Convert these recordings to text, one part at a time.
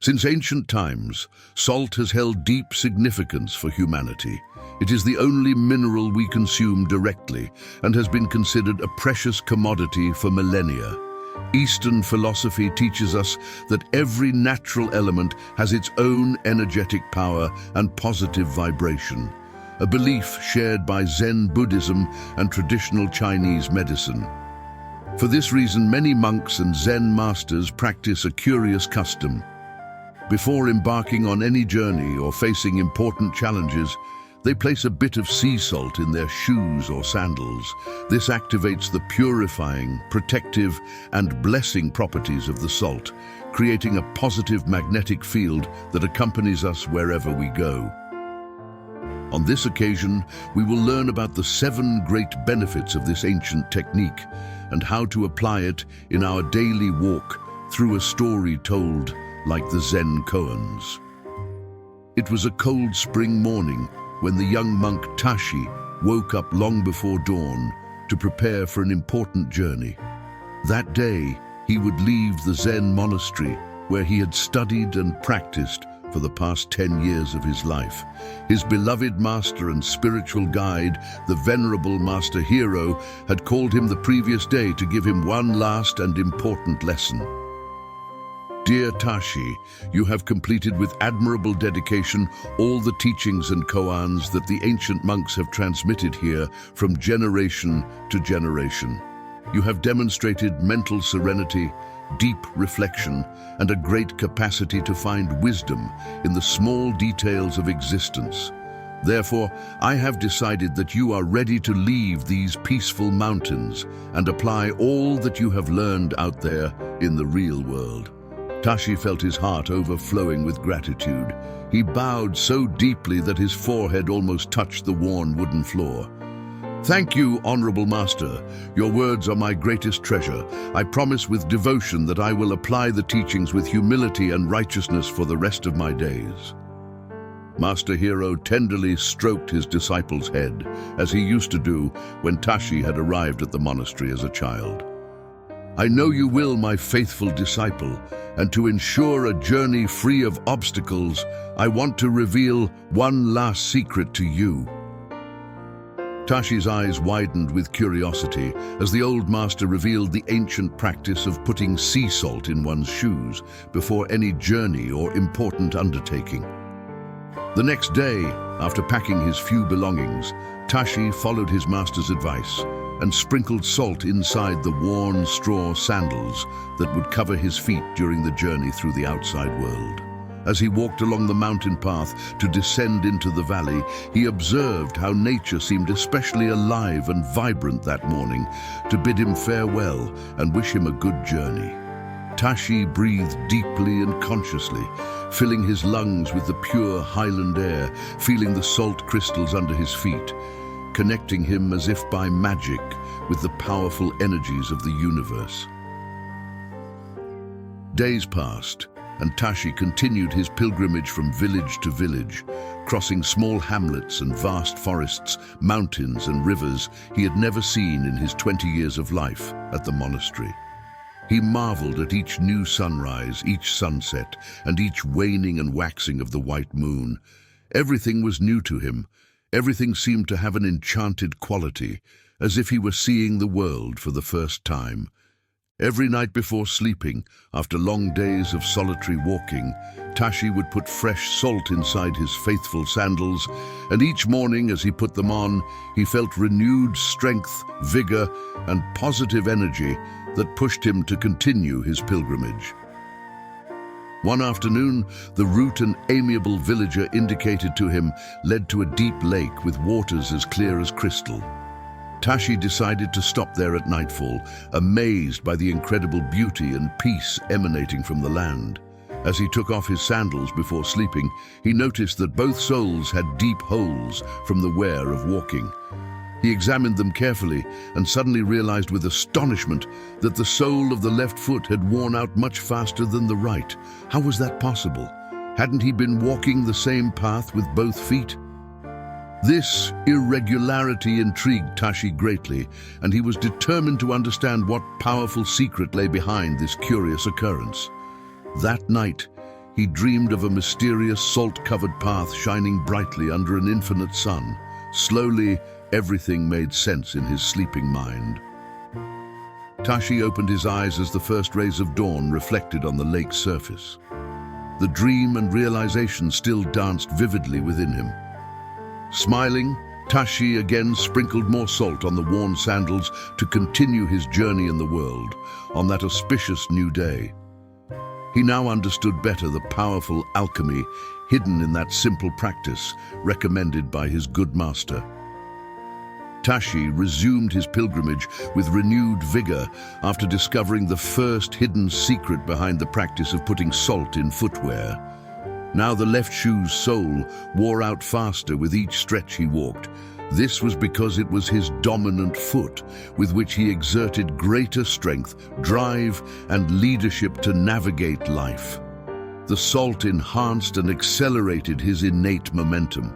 Since ancient times, salt has held deep significance for humanity. It is the only mineral we consume directly and has been considered a precious commodity for millennia. Eastern philosophy teaches us that every natural element has its own energetic power and positive vibration, a belief shared by Zen Buddhism and traditional Chinese medicine. For this reason, many monks and Zen masters practice a curious custom. Before embarking on any journey or facing important challenges, they place a bit of sea salt in their shoes or sandals. This activates the purifying, protective, and blessing properties of the salt, creating a positive magnetic field that accompanies us wherever we go. On this occasion, we will learn about the 7 great benefits of this ancient technique and how to apply it in our daily walk through a story told like the Zen koans. It was a cold spring morning when the young monk Tashi woke up long before dawn to prepare for an important journey. That day, he would leave the Zen monastery where he had studied and practiced for the past 10 years of his life. His beloved master and spiritual guide, the venerable Master Hero, had called him the previous day to give him one last and important lesson. Dear Tashi, you have completed with admirable dedication all the teachings and koans that the ancient monks have transmitted here from generation to generation. You have demonstrated mental serenity, deep reflection, and a great capacity to find wisdom in the small details of existence. Therefore, I have decided that you are ready to leave these peaceful mountains and apply all that you have learned out there in the real world. Tashi felt his heart overflowing with gratitude. He bowed so deeply that his forehead almost touched the worn wooden floor. Thank you, Honorable Master. Your words are my greatest treasure. I promise with devotion that I will apply the teachings with humility and righteousness for the rest of my days. Master Hero tenderly stroked his disciple's head, as he used to do when Tashi had arrived at the monastery as a child. I know you will, my faithful disciple, and to ensure a journey free of obstacles, I want to reveal one last secret to you. Tashi's eyes widened with curiosity as the old master revealed the ancient practice of putting sea salt in one's shoes before any journey or important undertaking. The next day, after packing his few belongings, Tashi followed his master's advice and sprinkled salt inside the worn straw sandals that would cover his feet during the journey through the outside world. As he walked along the mountain path to descend into the valley, he observed how nature seemed especially alive and vibrant that morning to bid him farewell and wish him a good journey. Tashi breathed deeply and consciously, filling his lungs with the pure highland air, feeling the salt crystals under his feet, connecting him as if by magic with the powerful energies of the universe. Days passed, and Tashi continued his pilgrimage from village to village, crossing small hamlets and vast forests, mountains and rivers he had never seen in his 20 years of life at the monastery. He marveled at each new sunrise, each sunset, and each waning and waxing of the white moon. Everything was new to him. Everything seemed to have an enchanted quality, as if he were seeing the world for the first time. Every night before sleeping, after long days of solitary walking, Tashi would put fresh salt inside his faithful sandals, and each morning as he put them on, he felt renewed strength, vigor, and positive energy that pushed him to continue his pilgrimage. One afternoon, the route an amiable villager indicated to him led to a deep lake with waters as clear as crystal. Tashi decided to stop there at nightfall, amazed by the incredible beauty and peace emanating from the land. As he took off his sandals before sleeping, he noticed that both soles had deep holes from the wear of walking. He examined them carefully and suddenly realized with astonishment that the sole of the left foot had worn out much faster than the right. How was that possible? Hadn't he been walking the same path with both feet? This irregularity intrigued Tashi greatly, and he was determined to understand what powerful secret lay behind this curious occurrence. That night, he dreamed of a mysterious salt-covered path shining brightly under an infinite sun. Slowly, everything made sense in his sleeping mind. Tashi opened his eyes as the first rays of dawn reflected on the lake's surface. The dream and realization still danced vividly within him. Smiling, Tashi again sprinkled more salt on the worn sandals to continue his journey in the world on that auspicious new day. He now understood better the powerful alchemy hidden in that simple practice recommended by his good master. Tashi resumed his pilgrimage with renewed vigor after discovering the first hidden secret behind the practice of putting salt in footwear. Now the left shoe's sole wore out faster with each stretch he walked. This was because it was his dominant foot, with which he exerted greater strength, drive, and leadership to navigate life. The salt enhanced and accelerated his innate momentum.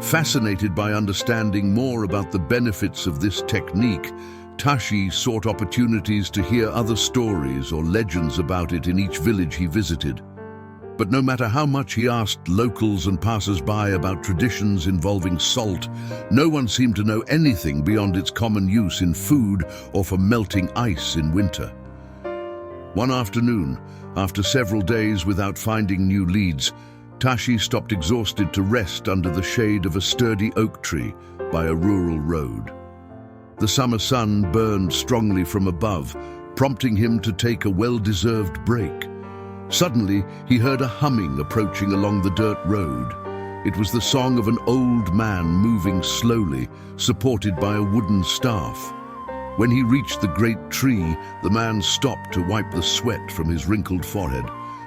Fascinated by understanding more about the benefits of this technique, Tashi sought opportunities to hear other stories or legends about it in each village he visited. But no matter how much he asked locals and passers-by about traditions involving salt, no one seemed to know anything beyond its common use in food or for melting ice in winter. One afternoon, after several days without finding new leads, Tashi stopped exhausted to rest under the shade of a sturdy oak tree by a rural road. The summer sun burned strongly from above, prompting him to take a well-deserved break. Suddenly, he heard a humming approaching along the dirt road. It was the song of an old man moving slowly, supported by a wooden staff. When he reached the great tree, the man stopped to wipe the sweat from his wrinkled forehead.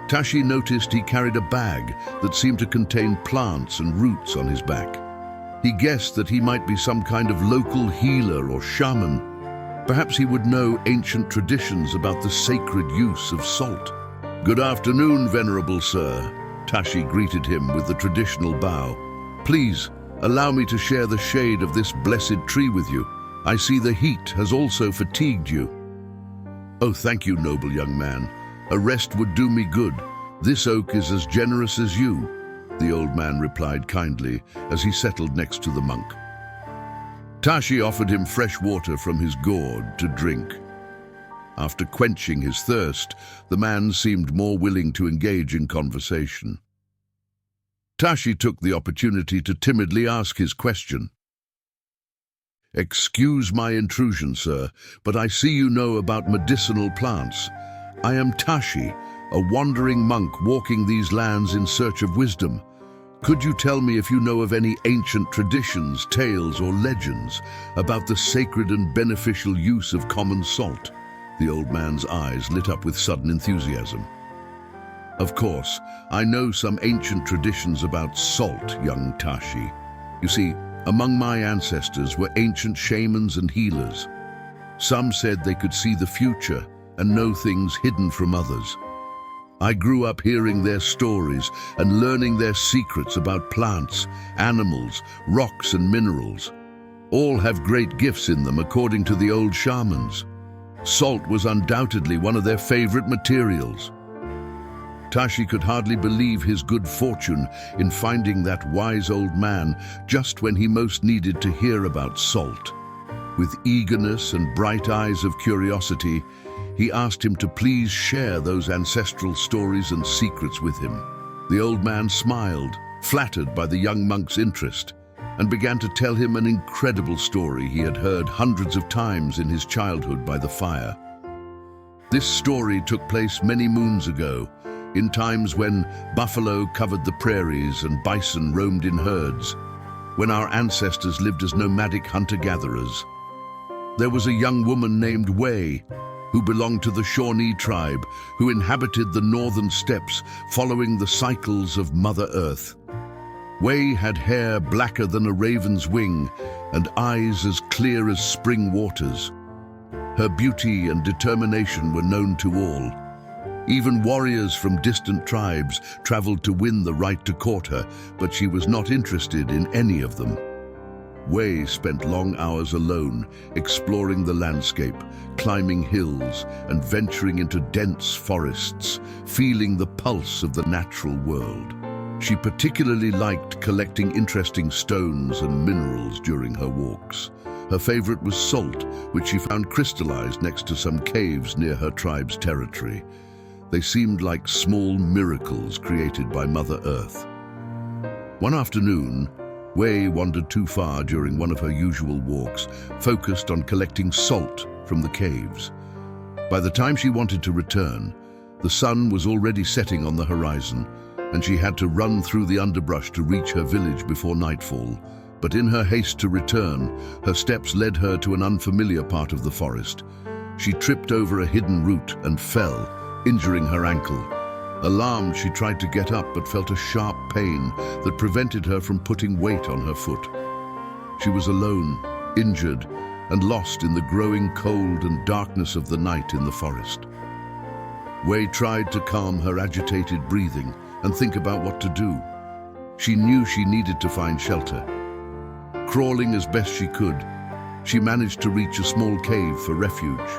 Tashi noticed he carried a bag that seemed to contain plants and roots on his back. He guessed that he might be some kind of local healer or shaman. Perhaps he would know ancient traditions about the sacred use of salt. "Good afternoon, venerable sir," Tashi greeted him with the traditional bow. "Please, allow me to share the shade of this blessed tree with you. I see the heat has also fatigued you." "Oh, thank you, noble young man. A rest would do me good. This oak is as generous as you," the old man replied kindly as he settled next to the monk. Tashi offered him fresh water from his gourd to drink. After quenching his thirst, the man seemed more willing to engage in conversation. Tashi took the opportunity to timidly ask his question. "Excuse my intrusion, sir, but I see you know about medicinal plants. I am Tashi, a wandering monk walking these lands in search of wisdom. Could you tell me if you know of any ancient traditions, tales, or legends about the sacred and beneficial use of common salt?" The old man's eyes lit up with sudden enthusiasm. "Of course, I know some ancient traditions about salt, young Tashi. You see, among my ancestors were ancient shamans and healers. Some said they could see the future and know things hidden from others. I grew up hearing their stories and learning their secrets about plants, animals, rocks, and minerals. All have great gifts in them, according to the old shamans. Salt was undoubtedly one of their favorite materials." Tashi could hardly believe his good fortune in finding that wise old man just when he most needed to hear about salt. With eagerness and bright eyes of curiosity, he asked him to please share those ancestral stories and secrets with him. The old man smiled, flattered by the young monk's interest, and began to tell him an incredible story he had heard hundreds of times in his childhood by the fire. This story took place many moons ago, in times when buffalo covered the prairies and bison roamed in herds, when our ancestors lived as nomadic hunter-gatherers. There was a young woman named Wei, who belonged to the Shawnee tribe, who inhabited the northern steppes following the cycles of Mother Earth. Wei had hair blacker than a raven's wing and eyes as clear as spring waters. Her beauty and determination were known to all. Even warriors from distant tribes traveled to win the right to court her, but she was not interested in any of them. Wei spent long hours alone, exploring the landscape, climbing hills, and venturing into dense forests, feeling the pulse of the natural world. She particularly liked collecting interesting stones and minerals during her walks. Her favorite was salt, which she found crystallized next to some caves near her tribe's territory. They seemed like small miracles created by Mother Earth. One afternoon, Wei wandered too far during one of her usual walks, focused on collecting salt from the caves. By the time she wanted to return, the sun was already setting on the horizon, and she had to run through the underbrush to reach her village before nightfall. But in her haste to return, her steps led her to an unfamiliar part of the forest. She tripped over a hidden root and fell, injuring her ankle. Alarmed, she tried to get up but felt a sharp pain that prevented her from putting weight on her foot. She was alone, injured, and lost in the growing cold and darkness of the night in the forest. Wei tried to calm her agitated breathing and think about what to do. She knew she needed to find shelter. Crawling as best she could, she managed to reach a small cave for refuge.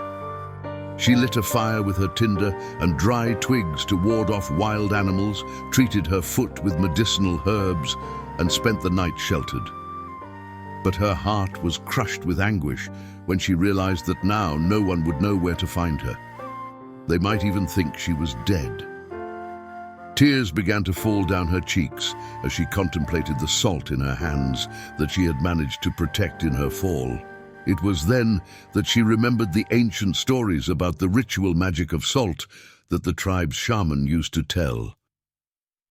She lit a fire with her tinder and dry twigs to ward off wild animals, treated her foot with medicinal herbs, and spent the night sheltered. But her heart was crushed with anguish when she realized that now no one would know where to find her. They might even think she was dead. Tears began to fall down her cheeks as she contemplated the salt in her hands that she had managed to protect in her fall. It was then that she remembered the ancient stories about the ritual magic of salt that the tribe's shaman used to tell.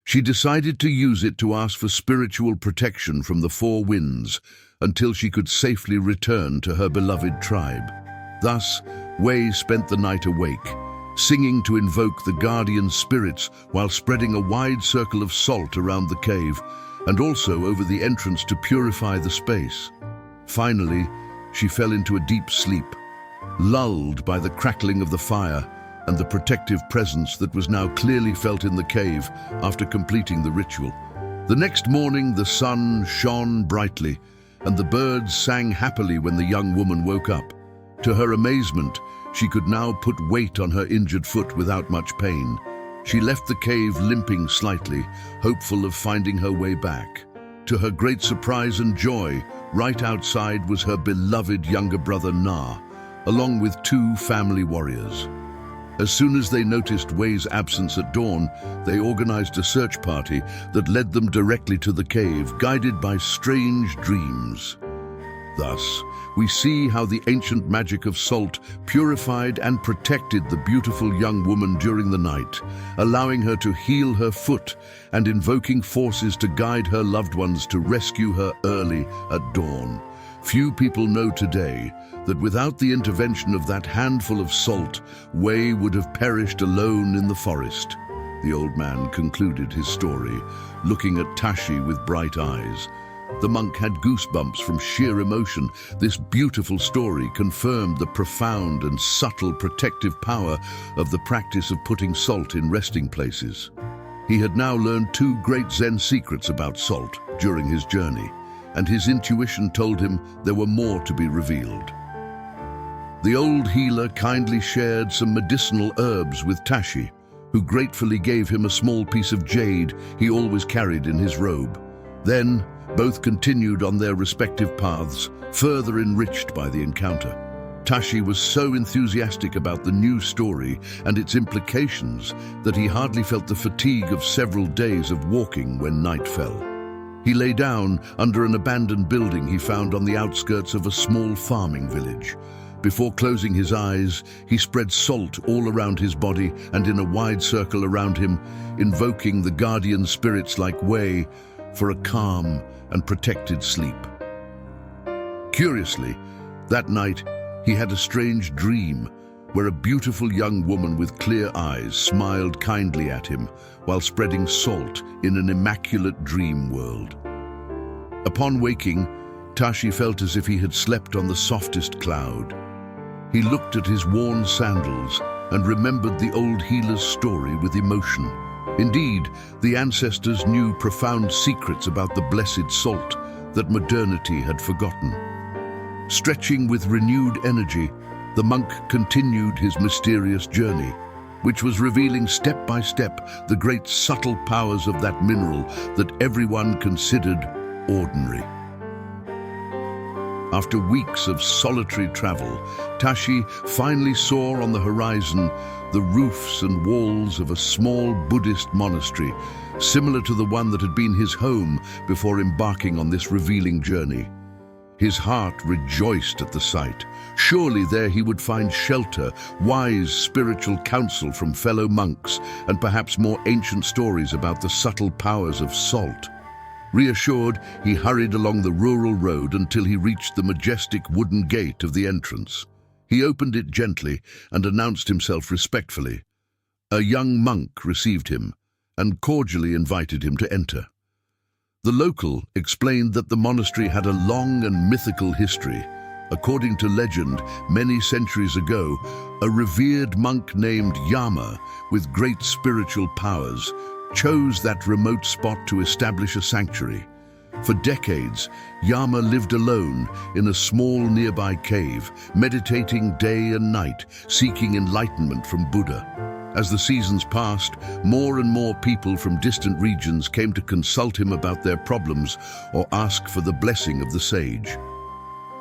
She decided to use it to ask for spiritual protection from the four winds until she could safely return to her beloved tribe. Thus, Wei spent the night awake, singing to invoke the guardian spirits while spreading a wide circle of salt around the cave and also over the entrance to purify the space. Finally, she fell into a deep sleep, lulled by the crackling of the fire and the protective presence that was now clearly felt in the cave after completing the ritual. The next morning, the sun shone brightly, and the birds sang happily when the young woman woke up. To her amazement, she could now put weight on her injured foot without much pain. She left the cave limping slightly, hopeful of finding her way back. To her great surprise and joy, right outside was her beloved younger brother Na, along with two family warriors. As soon as they noticed Wei's absence at dawn, they organized a search party that led them directly to the cave, guided by strange dreams. Thus, we see how the ancient magic of salt purified and protected the beautiful young woman during the night, allowing her to heal her foot and invoking forces to guide her loved ones to rescue her early at dawn. Few people know today that without the intervention of that handful of salt, Wei would have perished alone in the forest. The old man concluded his story, looking at Tashi with bright eyes. The monk had goosebumps from sheer emotion. This beautiful story confirmed the profound and subtle protective power of the practice of putting salt in resting places. He had now learned two great Zen secrets about salt during his journey, and his intuition told him there were more to be revealed. The old healer kindly shared some medicinal herbs with Tashi, who gratefully gave him a small piece of jade he always carried in his robe. Then, both continued on their respective paths, further enriched by the encounter. Tashi was so enthusiastic about the new story and its implications that he hardly felt the fatigue of several days of walking when night fell. He lay down under an abandoned building he found on the outskirts of a small farming village. Before closing his eyes, he spread salt all around his body and in a wide circle around him, invoking the guardian spirits like Wei for a calm and protected sleep. Curiously, that night he had a strange dream where a beautiful young woman with clear eyes smiled kindly at him while spreading salt in an immaculate dream world. Upon waking, Tashi felt as if he had slept on the softest cloud. He looked at his worn sandals and remembered the old healer's story with emotion. Indeed, the ancestors knew profound secrets about the blessed salt that modernity had forgotten. Stretching with renewed energy, the monk continued his mysterious journey, which was revealing step by step the great subtle powers of that mineral that everyone considered ordinary. After weeks of solitary travel, Tashi finally saw on the horizon the roofs and walls of a small Buddhist monastery, similar to the one that had been his home before embarking on this revealing journey. His heart rejoiced at the sight. Surely there he would find shelter, wise spiritual counsel from fellow monks, and perhaps more ancient stories about the subtle powers of salt. Reassured, he hurried along the rural road until he reached the majestic wooden gate of the entrance. He opened it gently and announced himself respectfully. A young monk received him and cordially invited him to enter. The local explained that the monastery had a long and mythical history. According to legend, many centuries ago, a revered monk named Yama, with great spiritual powers, chose that remote spot to establish a sanctuary. For decades, Yama lived alone in a small nearby cave, meditating day and night, seeking enlightenment from Buddha. As the seasons passed, more and more people from distant regions came to consult him about their problems or ask for the blessing of the sage.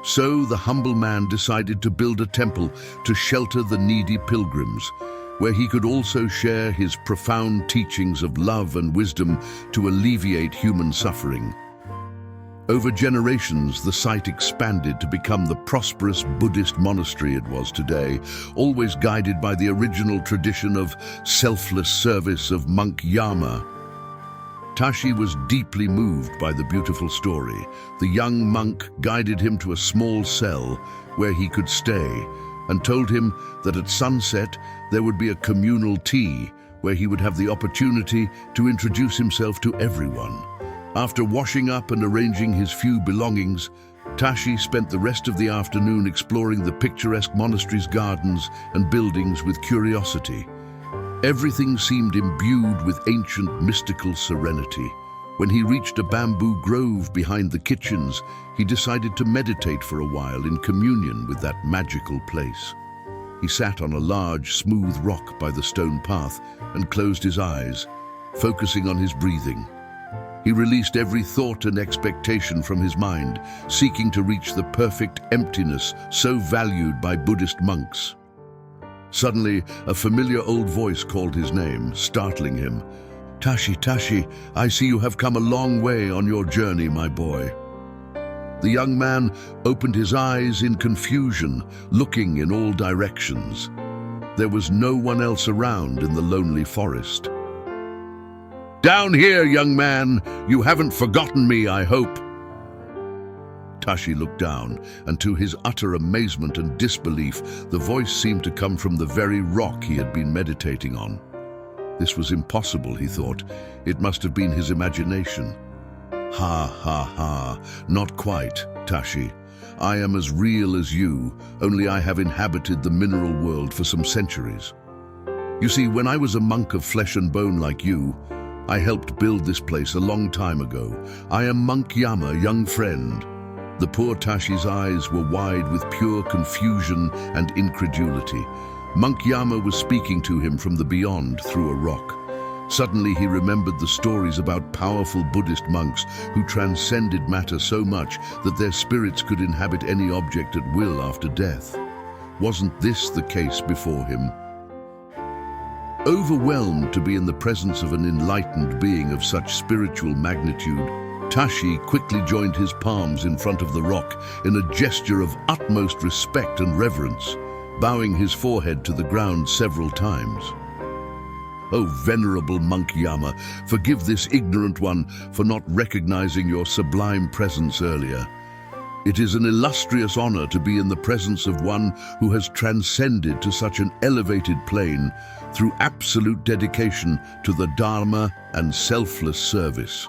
So the humble man decided to build a temple to shelter the needy pilgrims, where he could also share his profound teachings of love and wisdom to alleviate human suffering. Over generations, the site expanded to become the prosperous Buddhist monastery it was today, always guided by the original tradition of selfless service of monk Yama. Tashi was deeply moved by the beautiful story. The young monk guided him to a small cell where he could stay and told him that at sunset there would be a communal tea where he would have the opportunity to introduce himself to everyone. After washing up and arranging his few belongings, Tashi spent the rest of the afternoon exploring the picturesque monastery's gardens and buildings with curiosity. Everything seemed imbued with ancient mystical serenity. When he reached a bamboo grove behind the kitchens, he decided to meditate for a while in communion with that magical place. He sat on a large, smooth rock by the stone path and closed his eyes, focusing on his breathing. He released every thought and expectation from his mind, seeking to reach the perfect emptiness so valued by Buddhist monks. Suddenly, a familiar old voice called his name, startling him. "Tashi, Tashi, I see you have come a long way on your journey, my boy." The young man opened his eyes in confusion, looking in all directions. There was no one else around in the lonely forest. "Down here, young man! You haven't forgotten me, I hope." Tashi looked down, and to his utter amazement and disbelief, the voice seemed to come from the very rock he had been meditating on. This was impossible, he thought. It must have been his imagination. "Ha, ha, ha. Not quite, Tashi. I am as real as you, only I have inhabited the mineral world for some centuries. You see, when I was a monk of flesh and bone like you, I helped build this place a long time ago. I am Monk Yama, young friend." The poor Tashi's eyes were wide with pure confusion and incredulity. Monk Yama was speaking to him from the beyond through a rock. Suddenly he remembered the stories about powerful Buddhist monks who transcended matter so much that their spirits could inhabit any object at will after death. Wasn't this the case before him? Overwhelmed to be in the presence of an enlightened being of such spiritual magnitude, Tashi quickly joined his palms in front of the rock in a gesture of utmost respect and reverence, bowing his forehead to the ground several times. "Oh, venerable Monk Yama, forgive this ignorant one for not recognizing your sublime presence earlier. It is an illustrious honor to be in the presence of one who has transcended to such an elevated plane through absolute dedication to the Dharma and selfless service."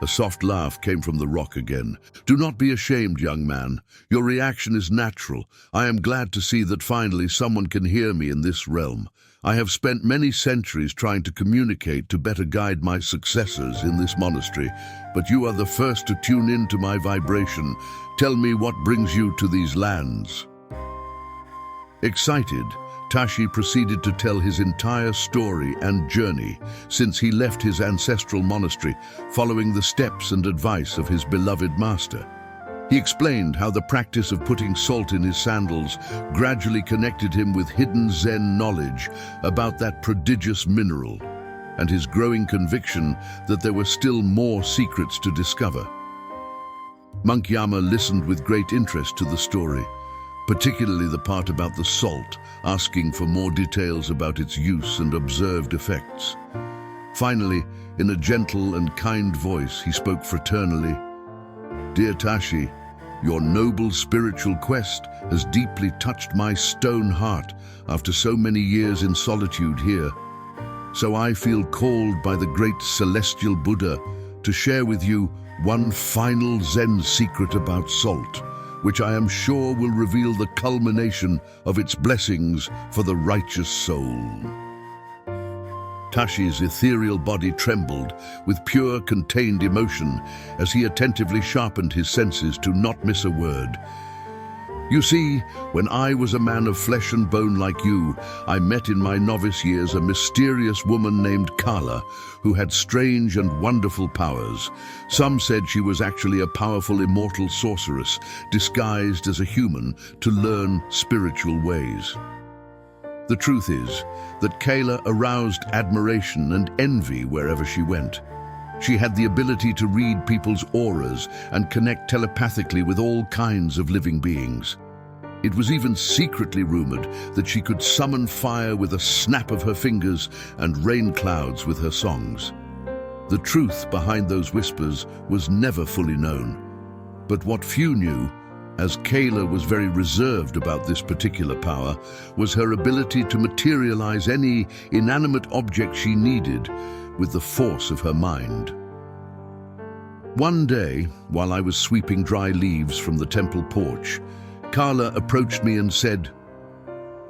A soft laugh came from the rock again. "Do not be ashamed, young man. Your reaction is natural. I am glad to see that finally someone can hear me in this realm. I have spent many centuries trying to communicate to better guide my successors in this monastery, but you are the first to tune in to my vibration. Tell me what brings you to these lands." Excited, Tashi proceeded to tell his entire story and journey since he left his ancestral monastery, following the steps and advice of his beloved master. He explained how the practice of putting salt in his sandals gradually connected him with hidden Zen knowledge about that prodigious mineral, and his growing conviction that there were still more secrets to discover. Monk Yama listened with great interest to the story, particularly the part about the salt, asking for more details about its use and observed effects. Finally, in a gentle and kind voice, he spoke fraternally, "Dear Tashi, your noble spiritual quest has deeply touched my stone heart after so many years in solitude here. So I feel called by the great celestial Buddha to share with you one final Zen secret about salt, which I am sure will reveal the culmination of its blessings for the righteous soul." Tashi's ethereal body trembled with pure, contained emotion as he attentively sharpened his senses to not miss a word. "You see, when I was a man of flesh and bone like you, I met in my novice years a mysterious woman named Kala, who had strange and wonderful powers. Some said she was actually a powerful immortal sorceress, disguised as a human to learn spiritual ways. The truth is that Kala aroused admiration and envy wherever she went. She had the ability to read people's auras and connect telepathically with all kinds of living beings. It was even secretly rumored that she could summon fire with a snap of her fingers and rain clouds with her songs. The truth behind those whispers was never fully known. But what few knew, as Kala was very reserved about this particular power, was her ability to materialize any inanimate object she needed with the force of her mind. One day, while I was sweeping dry leaves from the temple porch, Kala approached me and said,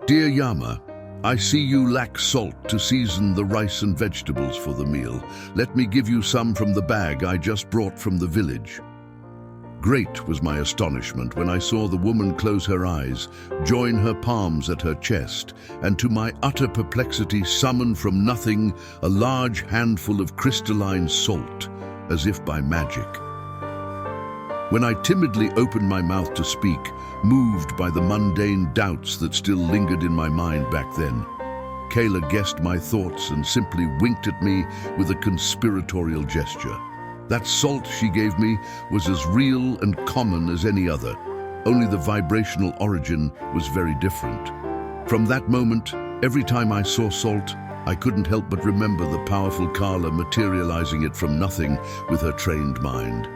"Dear Yama, I see you lack salt to season the rice and vegetables for the meal. Let me give you some from the bag I just brought from the village." Great was my astonishment when I saw the woman close her eyes, join her palms at her chest, and to my utter perplexity summon from nothing a large handful of crystalline salt, as if by magic. When I timidly opened my mouth to speak, moved by the mundane doubts that still lingered in my mind back then, Kala guessed my thoughts and simply winked at me with a conspiratorial gesture. That salt she gave me was as real and common as any other, only the vibrational origin was very different. From that moment, every time I saw salt, I couldn't help but remember the powerful Kala materializing it from nothing with her trained mind.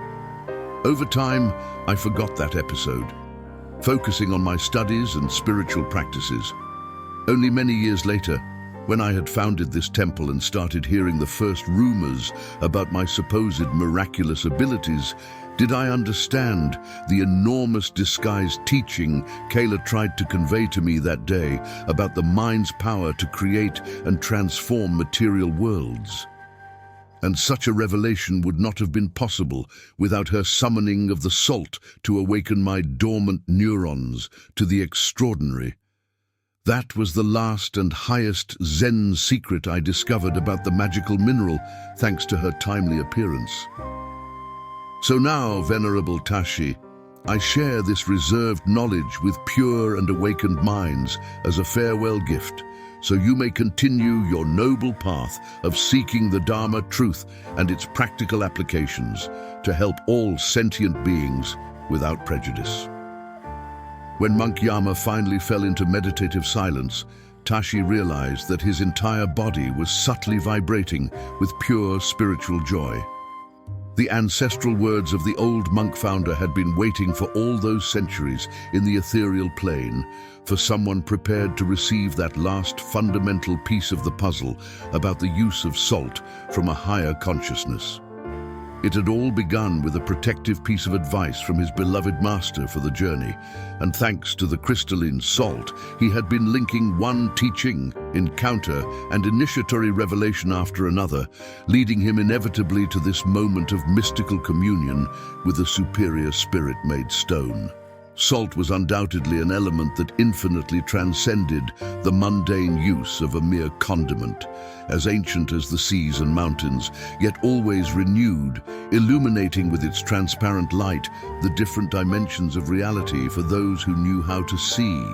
Over time, I forgot that episode, focusing on my studies and spiritual practices. Only many years later, when I had founded this temple and started hearing the first rumors about my supposed miraculous abilities, did I understand the enormous disguised teaching Kala tried to convey to me that day about the mind's power to create and transform material worlds. And such a revelation would not have been possible without her summoning of the salt to awaken my dormant neurons to the extraordinary. That was the last and highest Zen secret I discovered about the magical mineral, thanks to her timely appearance. So now, Venerable Tashi, I share this reserved knowledge with pure and awakened minds as a farewell gift, so you may continue your noble path of seeking the Dharma truth and its practical applications to help all sentient beings without prejudice. When Monk Yama finally fell into meditative silence, Tashi realized that his entire body was subtly vibrating with pure spiritual joy. The ancestral words of the old monk founder had been waiting for all those centuries in the ethereal plane, for someone prepared to receive that last fundamental piece of the puzzle about the use of salt from a higher consciousness. It had all begun with a protective piece of advice from his beloved master for the journey, and thanks to the crystalline salt, he had been linking one teaching, encounter, and initiatory revelation after another, leading him inevitably to this moment of mystical communion with a superior spirit made stone. Salt was undoubtedly an element that infinitely transcended the mundane use of a mere condiment, as ancient as the seas and mountains, yet always renewed, illuminating with its transparent light the different dimensions of reality for those who knew how to see.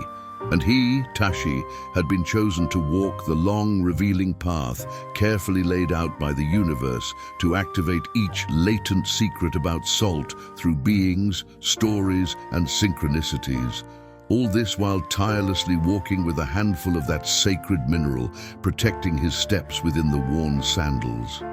And he, Tashi, had been chosen to walk the long, revealing path carefully laid out by the universe to activate each latent secret about salt through beings, stories, and synchronicities. All this while tirelessly walking with a handful of that sacred mineral, protecting his steps within the worn sandals.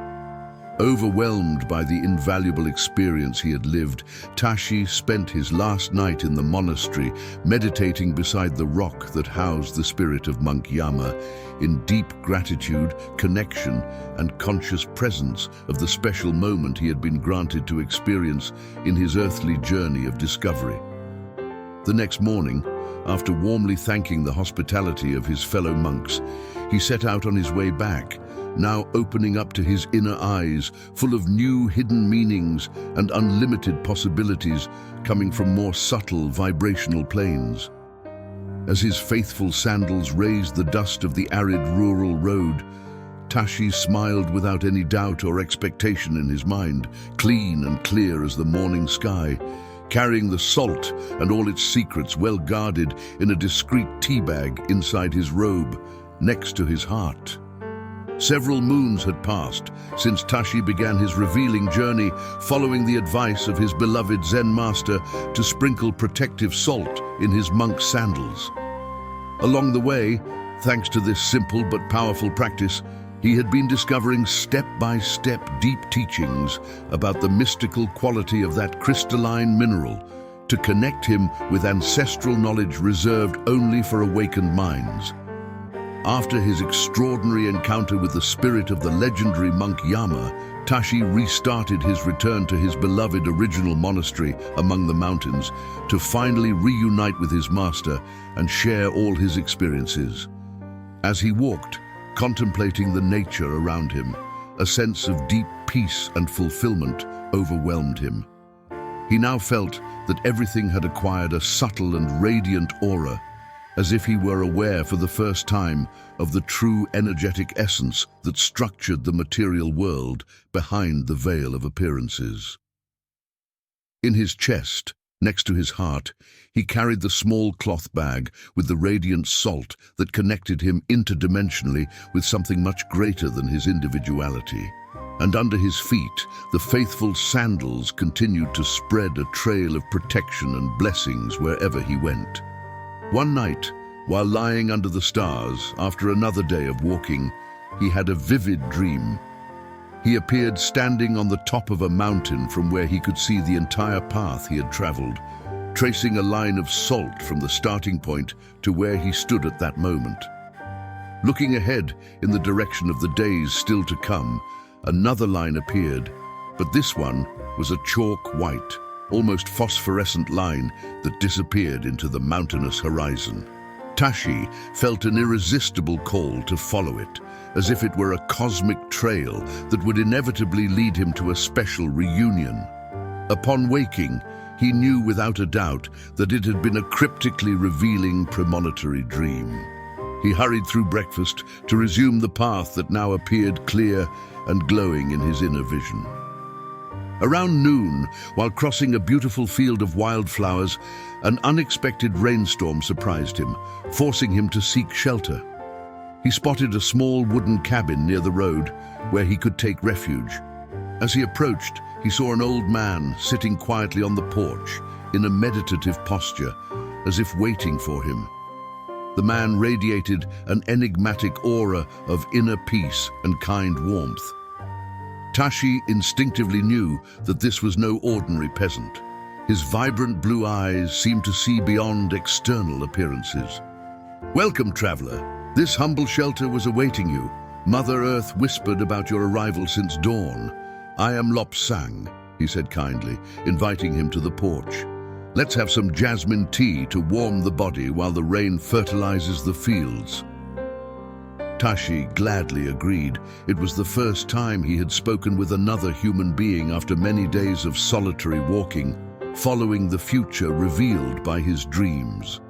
Overwhelmed by the invaluable experience he had lived, Tashi spent his last night in the monastery, meditating beside the rock that housed the spirit of Monk Yama, in deep gratitude, connection, and conscious presence of the special moment he had been granted to experience in his earthly journey of discovery. The next morning, after warmly thanking the hospitality of his fellow monks, he set out on his way back, now opening up to his inner eyes, full of new hidden meanings and unlimited possibilities coming from more subtle vibrational planes. As his faithful sandals raised the dust of the arid rural road, Tashi smiled without any doubt or expectation in his mind, clean and clear as the morning sky, carrying the salt and all its secrets well guarded in a discreet tea bag inside his robe, next to his heart. Several moons had passed since Tashi began his revealing journey, following the advice of his beloved Zen master to sprinkle protective salt in his monk's sandals. Along the way, thanks to this simple but powerful practice, he had been discovering step-by-step deep teachings about the mystical quality of that crystalline mineral to connect him with ancestral knowledge reserved only for awakened minds. After his extraordinary encounter with the spirit of the legendary monk Yama, Tashi restarted his return to his beloved original monastery among the mountains to finally reunite with his master and share all his experiences. As he walked, contemplating the nature around him, a sense of deep peace and fulfillment overwhelmed him. He now felt that everything had acquired a subtle and radiant aura, as if he were aware for the first time of the true energetic essence that structured the material world behind the veil of appearances. In his chest, next to his heart, he carried the small cloth bag with the radiant salt that connected him interdimensionally with something much greater than his individuality. And under his feet, the faithful sandals continued to spread a trail of protection and blessings wherever he went. One night, while lying under the stars after another day of walking, he had a vivid dream. He appeared standing on the top of a mountain from where he could see the entire path he had traveled, tracing a line of salt from the starting point to where he stood at that moment. Looking ahead in the direction of the days still to come, another line appeared, but this one was a chalk white, almost phosphorescent line that disappeared into the mountainous horizon. Tashi felt an irresistible call to follow it, as if it were a cosmic trail that would inevitably lead him to a special reunion. Upon waking, he knew without a doubt that it had been a cryptically revealing premonitory dream. He hurried through breakfast to resume the path that now appeared clear and glowing in his inner vision. Around noon, while crossing a beautiful field of wildflowers, an unexpected rainstorm surprised him, forcing him to seek shelter. He spotted a small wooden cabin near the road where he could take refuge. As he approached, he saw an old man sitting quietly on the porch in a meditative posture, as if waiting for him. The man radiated an enigmatic aura of inner peace and kind warmth. Tashi instinctively knew that this was no ordinary peasant. His vibrant blue eyes seemed to see beyond external appearances. "Welcome, traveler. This humble shelter was awaiting you. Mother Earth whispered about your arrival since dawn. "I am Lopsang," he said kindly, inviting him to the porch. "Let's have some jasmine tea to warm the body while the rain fertilizes the fields." Tashi gladly agreed. It was the first time he had spoken with another human being after many days of solitary walking, following the future revealed by his dreams.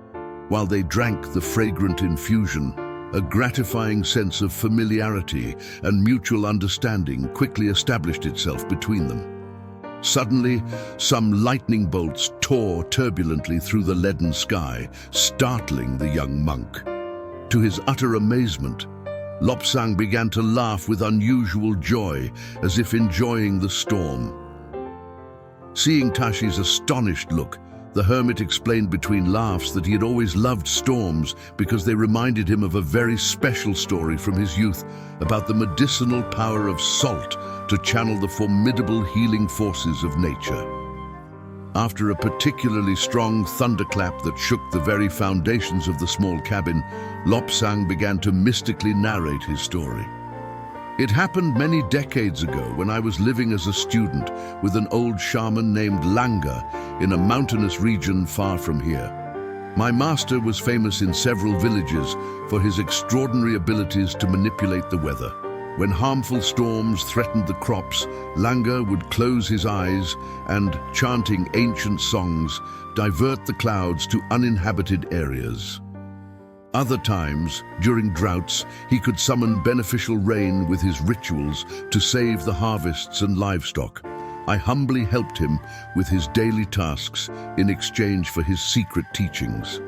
While they drank the fragrant infusion, a gratifying sense of familiarity and mutual understanding quickly established itself between them. Suddenly, some lightning bolts tore turbulently through the leaden sky, startling the young monk. To his utter amazement, Lopsang began to laugh with unusual joy, as if enjoying the storm. Seeing Tashi's astonished look, the hermit explained between laughs that he had always loved storms because they reminded him of a very special story from his youth about the medicinal power of salt to channel the formidable healing forces of nature. After a particularly strong thunderclap that shook the very foundations of the small cabin, Lopsang began to mystically narrate his story. "It happened many decades ago when I was living as a student with an old shaman named Langa in a mountainous region far from here. My master was famous in several villages for his extraordinary abilities to manipulate the weather. When harmful storms threatened the crops, Langa would close his eyes and, chanting ancient songs, divert the clouds to uninhabited areas. Other times, during droughts, he could summon beneficial rain with his rituals to save the harvests and livestock. I humbly helped him with his daily tasks in exchange for his secret teachings.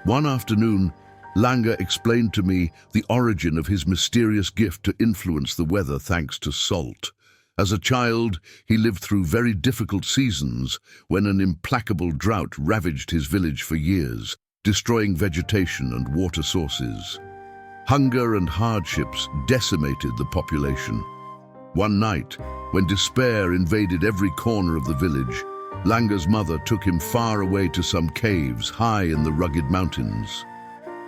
One afternoon, Langa explained to me the origin of his mysterious gift to influence the weather thanks to salt. As a child, he lived through very difficult seasons when an implacable drought ravaged his village for years, destroying vegetation and water sources. Hunger and hardships decimated the population. One night, when despair invaded every corner of the village, Langa's mother took him far away to some caves high in the rugged mountains.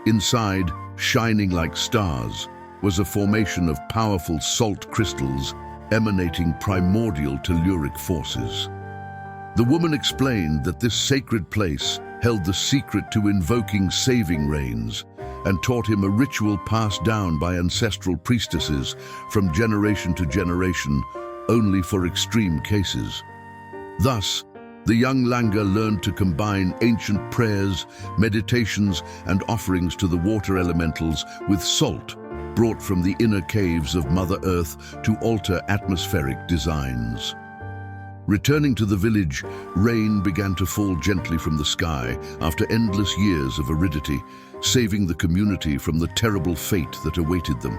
Inside, shining like stars, was a formation of powerful salt crystals emanating primordial telluric forces. The woman explained that this sacred place held the secret to invoking saving rains and taught him a ritual passed down by ancestral priestesses from generation to generation, only for extreme cases. Thus, the young Langa learned to combine ancient prayers, meditations, and offerings to the water elementals with salt brought from the inner caves of Mother Earth to alter atmospheric designs. Returning to the village, rain began to fall gently from the sky after endless years of aridity, saving the community from the terrible fate that awaited them.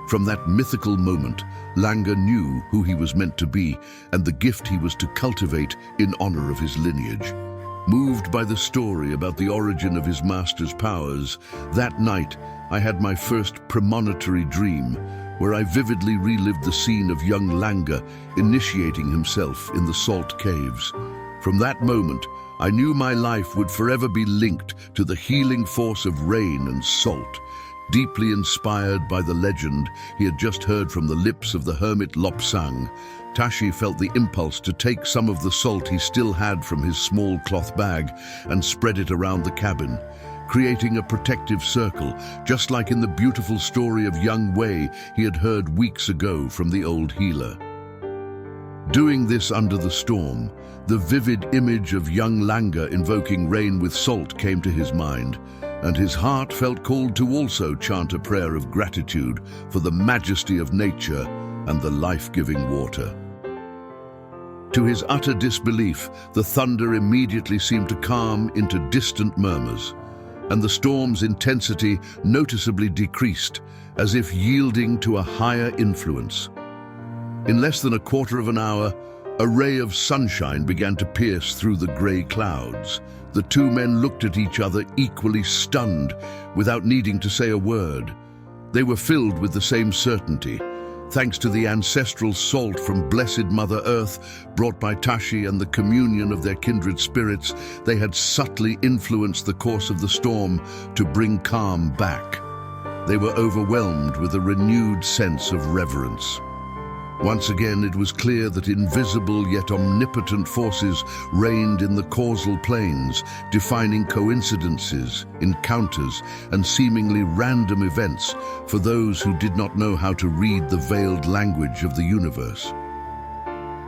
From that mythical moment, Langa knew who he was meant to be and the gift he was to cultivate in honor of his lineage. Moved by the story about the origin of his master's powers, that night I had my first premonitory dream, where I vividly relived the scene of young Langa initiating himself in the salt caves. From that moment, I knew my life would forever be linked to the healing force of rain and salt. Deeply inspired by the legend he had just heard from the lips of the hermit Lopsang, Tashi felt the impulse to take some of the salt he still had from his small cloth bag and spread it around the cabin, creating a protective circle, just like in the beautiful story of young Wei he had heard weeks ago from the old healer. Doing this under the storm, the vivid image of young Langa invoking rain with salt came to his mind, and his heart felt called to also chant a prayer of gratitude for the majesty of nature and the life-giving water. To his utter disbelief, the thunder immediately seemed to calm into distant murmurs, and the storm's intensity noticeably decreased, as if yielding to a higher influence. In less than a quarter of an hour, a ray of sunshine began to pierce through the grey clouds. The two men looked at each other equally stunned, without needing to say a word. They were filled with the same certainty. Thanks to the ancestral salt from blessed Mother Earth, brought by Tashi and the communion of their kindred spirits, they had subtly influenced the course of the storm to bring calm back. They were overwhelmed with a renewed sense of reverence. Once again, it was clear that invisible yet omnipotent forces reigned in the causal planes, defining coincidences, encounters, and seemingly random events for those who did not know how to read the veiled language of the universe.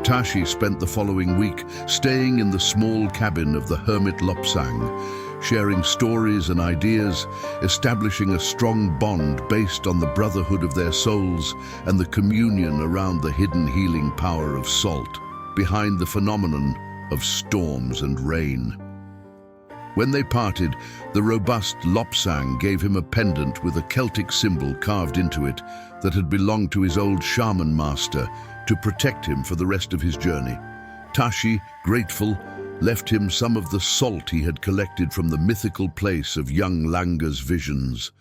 Tashi spent the following week staying in the small cabin of the hermit Lopsang, sharing stories and ideas, establishing a strong bond based on the brotherhood of their souls and the communion around the hidden healing power of salt, behind the phenomenon of storms and rain. When they parted, the robust Lopsang gave him a pendant with a Celtic symbol carved into it that had belonged to his old shaman master to protect him for the rest of his journey. Tashi, grateful, left him some of the salt he had collected from the mythical place of young Langa's visions.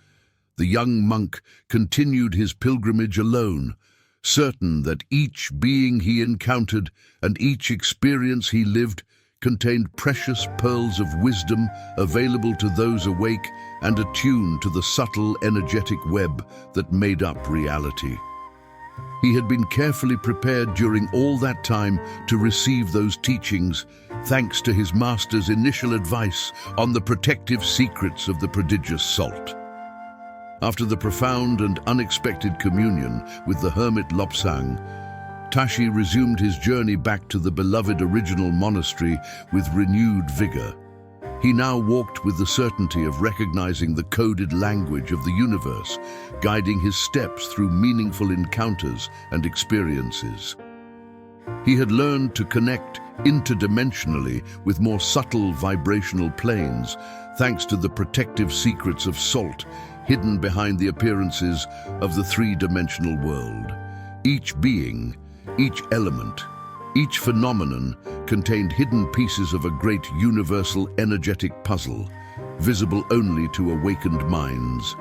The young monk continued his pilgrimage alone, certain that each being he encountered and each experience he lived contained precious pearls of wisdom available to those awake and attuned to the subtle energetic web that made up reality. He had been carefully prepared during all that time to receive those teachings, thanks to his master's initial advice on the protective secrets of the prodigious salt. After the profound and unexpected communion with the hermit Lopsang, Tashi resumed his journey back to the beloved original monastery with renewed vigor. He now walked with the certainty of recognizing the coded language of the universe, guiding his steps through meaningful encounters and experiences. He had learned to connect interdimensionally with more subtle vibrational planes, thanks to the protective secrets of salt hidden behind the appearances of the three-dimensional world. Each being, each element, each phenomenon contained hidden pieces of a great universal energetic puzzle, visible only to awakened minds.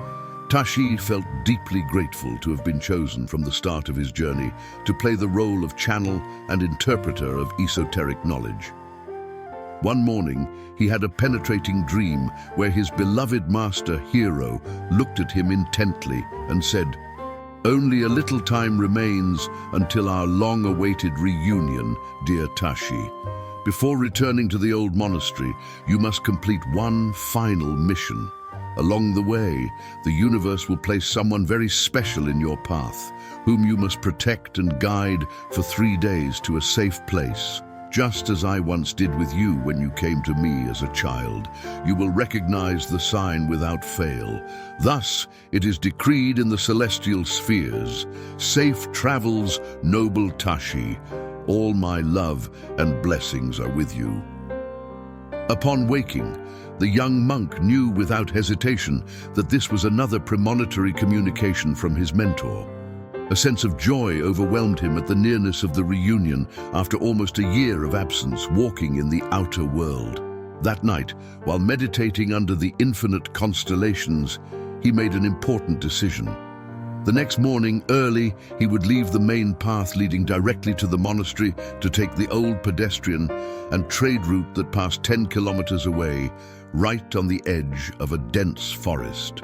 Tashi felt deeply grateful to have been chosen from the start of his journey to play the role of channel and interpreter of esoteric knowledge. One morning, he had a penetrating dream where his beloved master, Hero, looked at him intently and said, "Only a little time remains until our long-awaited reunion, dear Tashi. Before returning to the old monastery, you must complete one final mission. Along the way, the universe will place someone very special in your path, whom you must protect and guide for 3 days to a safe place. Just as I once did with you when you came to me as a child, you will recognize the sign without fail. Thus, it is decreed in the celestial spheres. Safe travels, noble Tashi. All my love and blessings are with you." Upon waking, the young monk knew without hesitation that this was another premonitory communication from his mentor. A sense of joy overwhelmed him at the nearness of the reunion after almost a year of absence walking in the outer world. That night, while meditating under the infinite constellations, he made an important decision. The next morning, early, he would leave the main path leading directly to the monastery to take the old pedestrian and trade route that passed 10 kilometers away, right on the edge of a dense forest.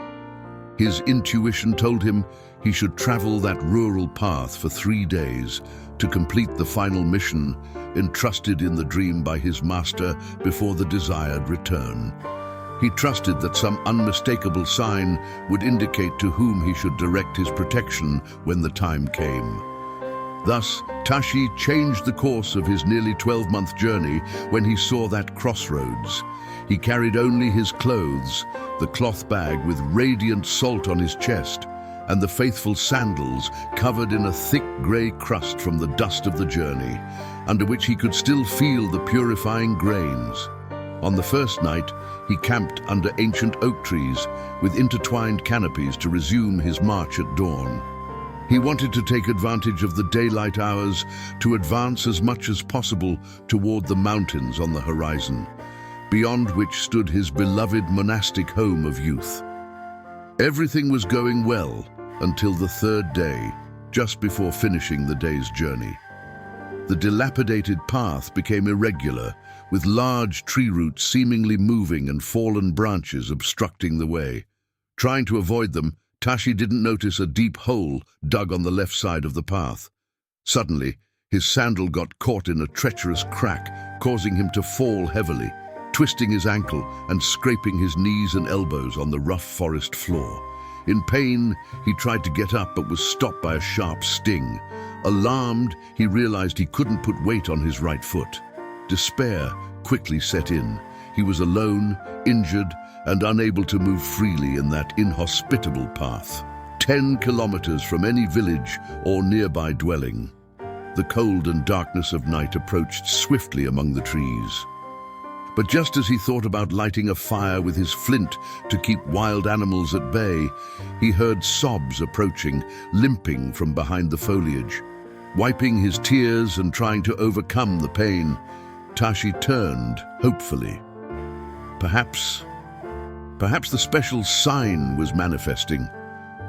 His intuition told him he should travel that rural path for 3 days to complete the final mission entrusted in the dream by his master before the desired return. He trusted that some unmistakable sign would indicate to whom he should direct his protection when the time came. Thus, Tashi changed the course of his nearly 12-month journey when he saw that crossroads. He carried only his clothes, the cloth bag with radiant salt on his chest, and the faithful sandals covered in a thick grey crust from the dust of the journey, under which he could still feel the purifying grains. On the first night, he camped under ancient oak trees with intertwined canopies to resume his march at dawn. He wanted to take advantage of the daylight hours to advance as much as possible toward the mountains on the horizon, beyond which stood his beloved monastic home of youth. Everything was going well until the 3rd day, just before finishing the day's journey. The dilapidated path became irregular, with large tree roots seemingly moving and fallen branches obstructing the way. Trying to avoid them, Tashi didn't notice a deep hole dug on the left side of the path. Suddenly, his sandal got caught in a treacherous crack, causing him to fall heavily, twisting his ankle and scraping his knees and elbows on the rough forest floor. In pain, he tried to get up but was stopped by a sharp sting. Alarmed, he realized he couldn't put weight on his right foot. Despair quickly set in. He was alone, injured, and unable to move freely in that inhospitable path. 10 kilometers from any village or nearby dwelling. The cold and darkness of night approached swiftly among the trees. But just as he thought about lighting a fire with his flint to keep wild animals at bay, he heard sobs approaching, limping from behind the foliage. Wiping his tears and trying to overcome the pain, Tashi turned, hopefully. Perhaps the special sign was manifesting.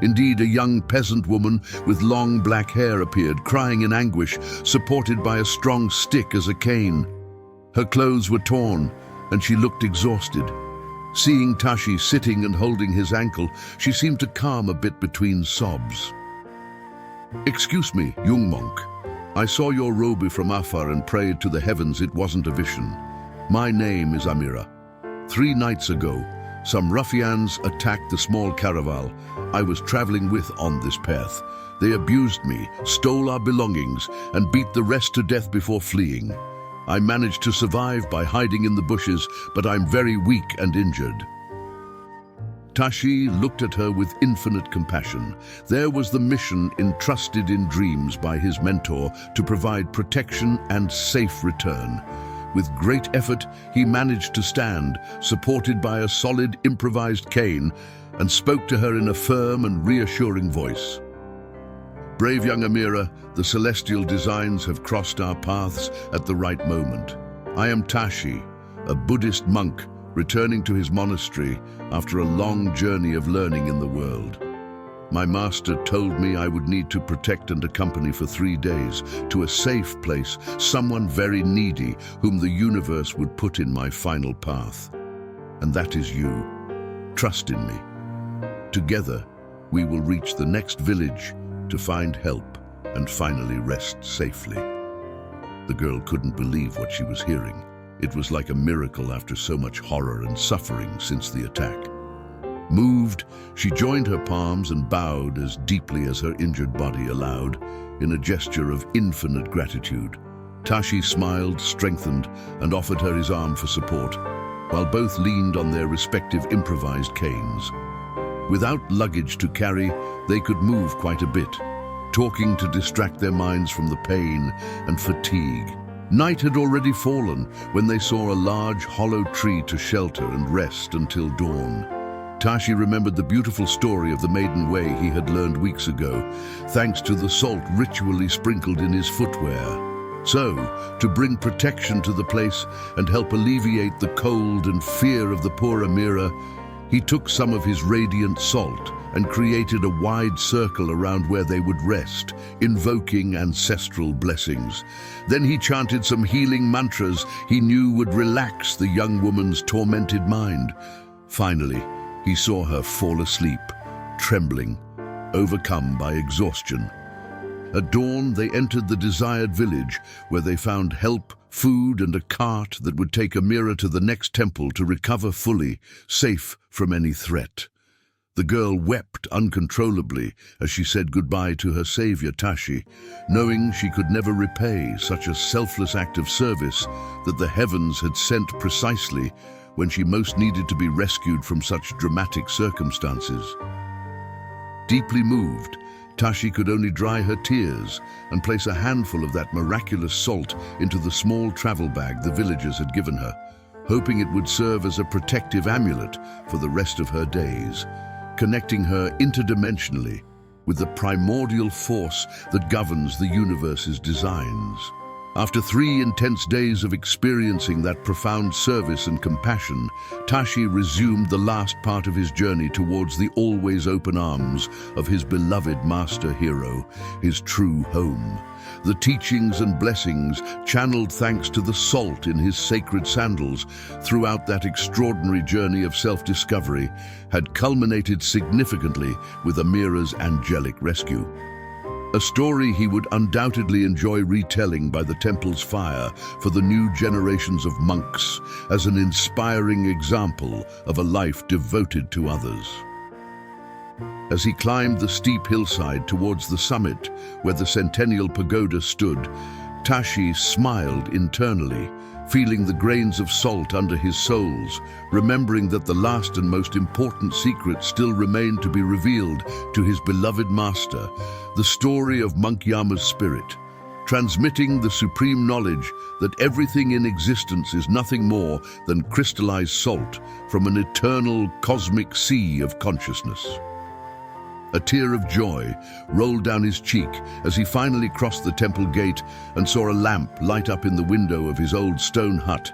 Indeed, a young peasant woman with long black hair appeared, crying in anguish, supported by a strong stick as a cane. Her clothes were torn, and she looked exhausted. Seeing Tashi sitting and holding his ankle, she seemed to calm a bit between sobs. "Excuse me, young monk. I saw your robe from afar and prayed to the heavens it wasn't a vision. My name is Amira. 3 nights ago, some ruffians attacked the small caravel I was traveling with on this path. They abused me, stole our belongings, and beat the rest to death before fleeing. I managed to survive by hiding in the bushes, but I'm very weak and injured." Tashi looked at her with infinite compassion. There was the mission entrusted in dreams by his mentor to provide protection and safe return. With great effort, he managed to stand, supported by a solid improvised cane, and spoke to her in a firm and reassuring voice. "Brave young Amira, the celestial designs have crossed our paths at the right moment. I am Tashi, a Buddhist monk returning to his monastery after a long journey of learning in the world. My master told me I would need to protect and accompany for 3 days to a safe place, someone very needy whom the universe would put in my final path. And that is you. Trust in me. Together, we will reach the next village to find help and finally rest safely." The girl couldn't believe what she was hearing. It was like a miracle after so much horror and suffering since the attack. Moved, she joined her palms and bowed as deeply as her injured body allowed, in a gesture of infinite gratitude. Tashi smiled, strengthened, and offered her his arm for support, while both leaned on their respective improvised canes. Without luggage to carry, they could move quite a bit, talking to distract their minds from the pain and fatigue. Night had already fallen when they saw a large hollow tree to shelter and rest until dawn. Tashi remembered the beautiful story of the maiden way he had learned weeks ago, thanks to the salt ritually sprinkled in his footwear. So, to bring protection to the place and help alleviate the cold and fear of the poor Amira, he took some of his radiant salt and created a wide circle around where they would rest, invoking ancestral blessings. Then he chanted some healing mantras he knew would relax the young woman's tormented mind. Finally, he saw her fall asleep, trembling, overcome by exhaustion. At dawn, they entered the desired village, where they found help, food, and a cart that would take Amira to the next temple to recover fully, safe from any threat. The girl wept uncontrollably as she said goodbye to her savior Tashi, knowing she could never repay such a selfless act of service that the heavens had sent precisely when she most needed to be rescued from such dramatic circumstances. Deeply moved, Tashi could only dry her tears and place a handful of that miraculous salt into the small travel bag the villagers had given her, hoping it would serve as a protective amulet for the rest of her days, connecting her interdimensionally with the primordial force that governs the universe's designs. After 3 intense days of experiencing that profound service and compassion, Tashi resumed the last part of his journey towards the always open arms of his beloved master hero, his true home. The teachings and blessings, channeled thanks to the salt in his sacred sandals throughout that extraordinary journey of self-discovery, had culminated significantly with Amira's angelic rescue. a story he would undoubtedly enjoy retelling by the temple's fire for the new generations of monks as an inspiring example of a life devoted to others. As he climbed the steep hillside towards the summit where the centennial pagoda stood, Tashi smiled internally, feeling the grains of salt under his soles, remembering that the last and most important secret still remained to be revealed to his beloved master, the story of Monk Yama's spirit, transmitting the supreme knowledge that everything in existence is nothing more than crystallized salt from an eternal cosmic sea of consciousness. A tear of joy rolled down his cheek as he finally crossed the temple gate and saw a lamp light up in the window of his old stone hut,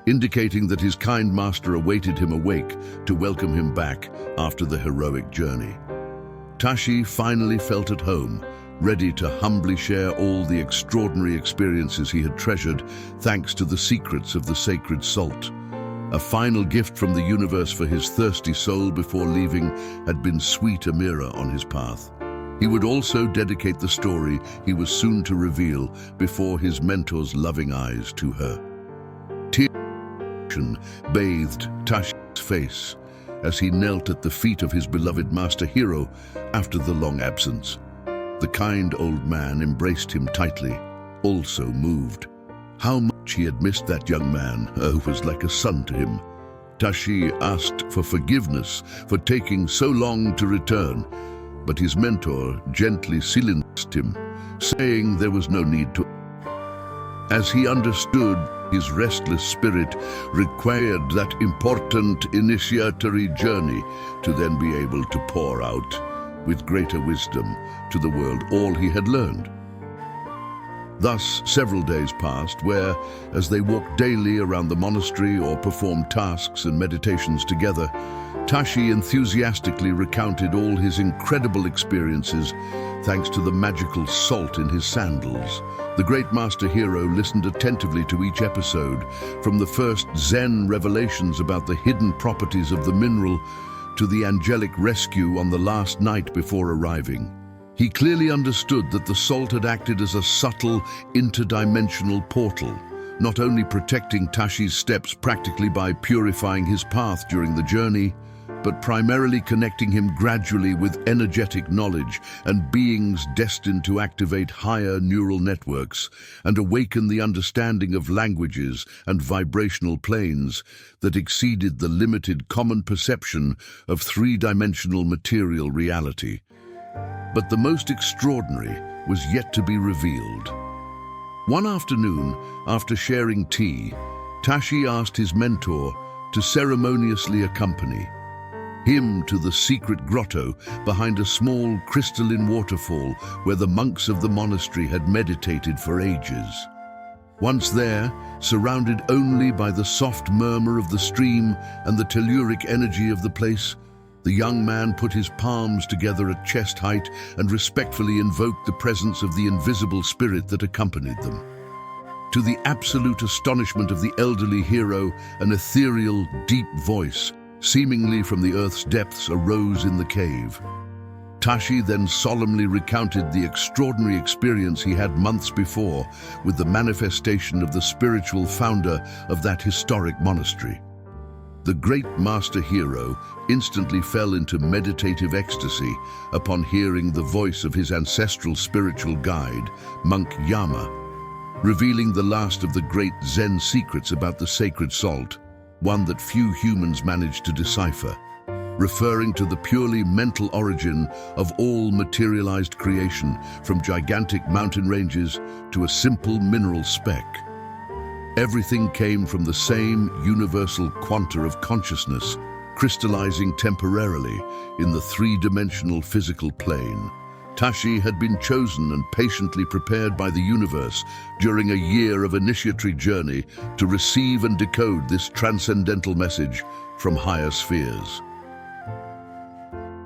indicating that his kind master awaited him awake to welcome him back after the heroic journey. Tashi finally felt at home, ready to humbly share all the extraordinary experiences he had treasured thanks to the secrets of the sacred salt. A final gift from the universe for his thirsty soul before leaving had been sweet a mirror on his path. He would also dedicate the story he was soon to reveal before his mentor's loving eyes to her. Tears bathed Tashi's face as he knelt at the feet of his beloved master hero after the long absence. The kind old man embraced him tightly, also moved. How much he had missed that young man was like a son to him. Tashi asked for forgiveness for taking so long to return, but his mentor gently silenced him, saying there was no need to. As he understood, his restless spirit required that important initiatory journey to then be able to pour out, with greater wisdom, to the world all he had learned. Thus, several days passed where, as they walked daily around the monastery or performed tasks and meditations together, Tashi enthusiastically recounted all his incredible experiences thanks to the magical salt in his sandals. The great master hero listened attentively to each episode, from the first Zen revelations about the hidden properties of the mineral to the angelic rescue on the last night before arriving. He clearly understood that the salt had acted as a subtle, interdimensional portal, not only protecting Tashi's steps practically by purifying his path during the journey, but primarily connecting him gradually with energetic knowledge and beings destined to activate higher neural networks and awaken the understanding of languages and vibrational planes that exceeded the limited common perception of three-dimensional material reality. But the most extraordinary was yet to be revealed. One afternoon, after sharing tea, Tashi asked his mentor to ceremoniously accompany him to the secret grotto behind a small crystalline waterfall where the monks of the monastery had meditated for ages. Once there, surrounded only by the soft murmur of the stream and the telluric energy of the place, the young man put his palms together at chest height and respectfully invoked the presence of the invisible spirit that accompanied them. To the absolute astonishment of the elderly hero, an ethereal, deep voice, seemingly from the earth's depths, arose in the cave. Tashi then solemnly recounted the extraordinary experience he had months before with the manifestation of the spiritual founder of that historic monastery. The great master hero instantly fell into meditative ecstasy upon hearing the voice of his ancestral spiritual guide, Monk Yama, revealing the last of the great Zen secrets about the sacred salt, one that few humans manage to decipher, referring to the purely mental origin of all materialized creation, from gigantic mountain ranges to a simple mineral speck. Everything came from the same universal quanta of consciousness, crystallizing temporarily in the three-dimensional physical plane. Tashi had been chosen and patiently prepared by the universe during a year of initiatory journey to receive and decode this transcendental message from higher spheres.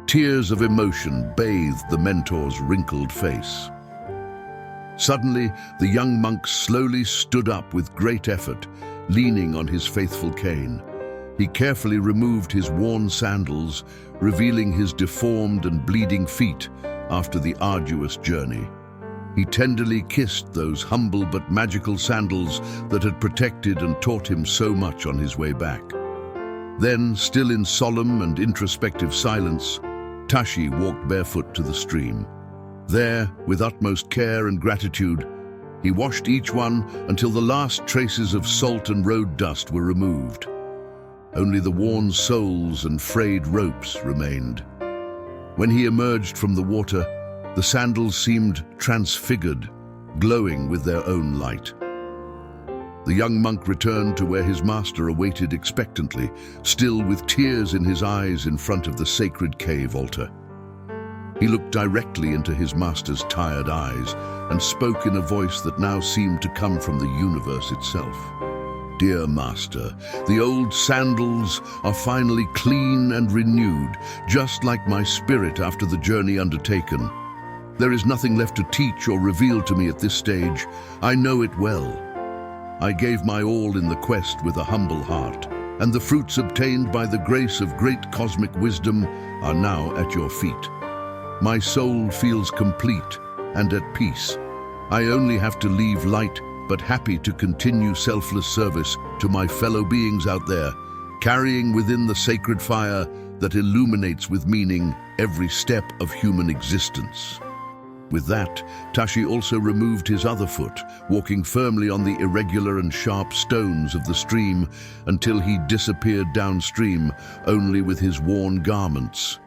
Tears of emotion bathed the mentor's wrinkled face. Suddenly, the young monk slowly stood up with great effort, leaning on his faithful cane. He carefully removed his worn sandals, revealing his deformed and bleeding feet after the arduous journey. He tenderly kissed those humble but magical sandals that had protected and taught him so much on his way back. Then, still in solemn and introspective silence, Tashi walked barefoot to the stream. There, with utmost care and gratitude, he washed each one until the last traces of salt and road dust were removed. Only the worn soles and frayed ropes remained. When he emerged from the water, the sandals seemed transfigured, glowing with their own light. The young monk returned to where his master awaited expectantly, still with tears in his eyes in front of the sacred cave altar. He looked directly into his master's tired eyes and spoke in a voice that now seemed to come from the universe itself. "Dear master, the old sandals are finally clean and renewed, just like my spirit after the journey undertaken. There is nothing left to teach or reveal to me at this stage. I know it well. I gave my all in the quest with a humble heart, and the fruits obtained by the grace of great cosmic wisdom are now at your feet. My soul feels complete and at peace. I only have to leave light, but happy to continue selfless service to my fellow beings out there, carrying within the sacred fire that illuminates with meaning every step of human existence." With that, Tashi also removed his other foot, walking firmly on the irregular and sharp stones of the stream until he disappeared downstream, only with his worn garments.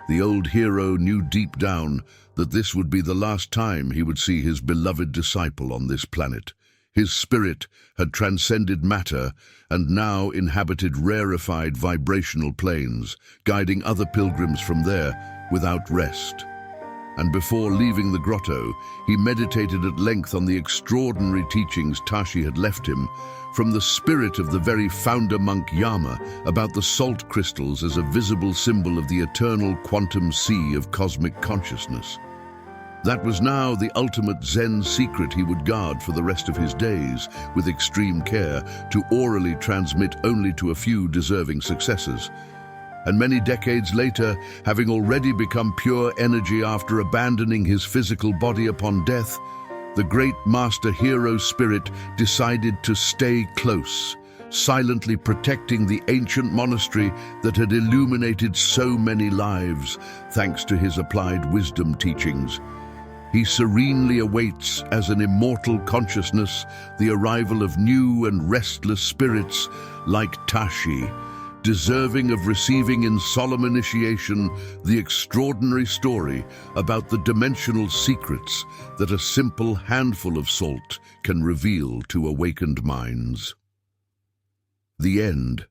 The old hero knew deep down that this would be the last time he would see his beloved disciple on this planet. His spirit had transcended matter and now inhabited rarefied vibrational planes, guiding other pilgrims from there without rest. And before leaving the grotto, he meditated at length on the extraordinary teachings Tashi had left him from the spirit of the very founder monk Yama about the salt crystals as a visible symbol of the eternal quantum sea of cosmic consciousness. That was now the ultimate Zen secret he would guard for the rest of his days with extreme care, to orally transmit only to a few deserving successors. And many decades later, having already become pure energy after abandoning his physical body upon death, the great master hero spirit decided to stay close, silently protecting the ancient monastery that had illuminated so many lives thanks to his applied wisdom teachings. He serenely awaits, as an immortal consciousness, the arrival of new and restless spirits like Tashi, deserving of receiving in solemn initiation the extraordinary story about the dimensional secrets that a simple handful of salt can reveal to awakened minds. The end.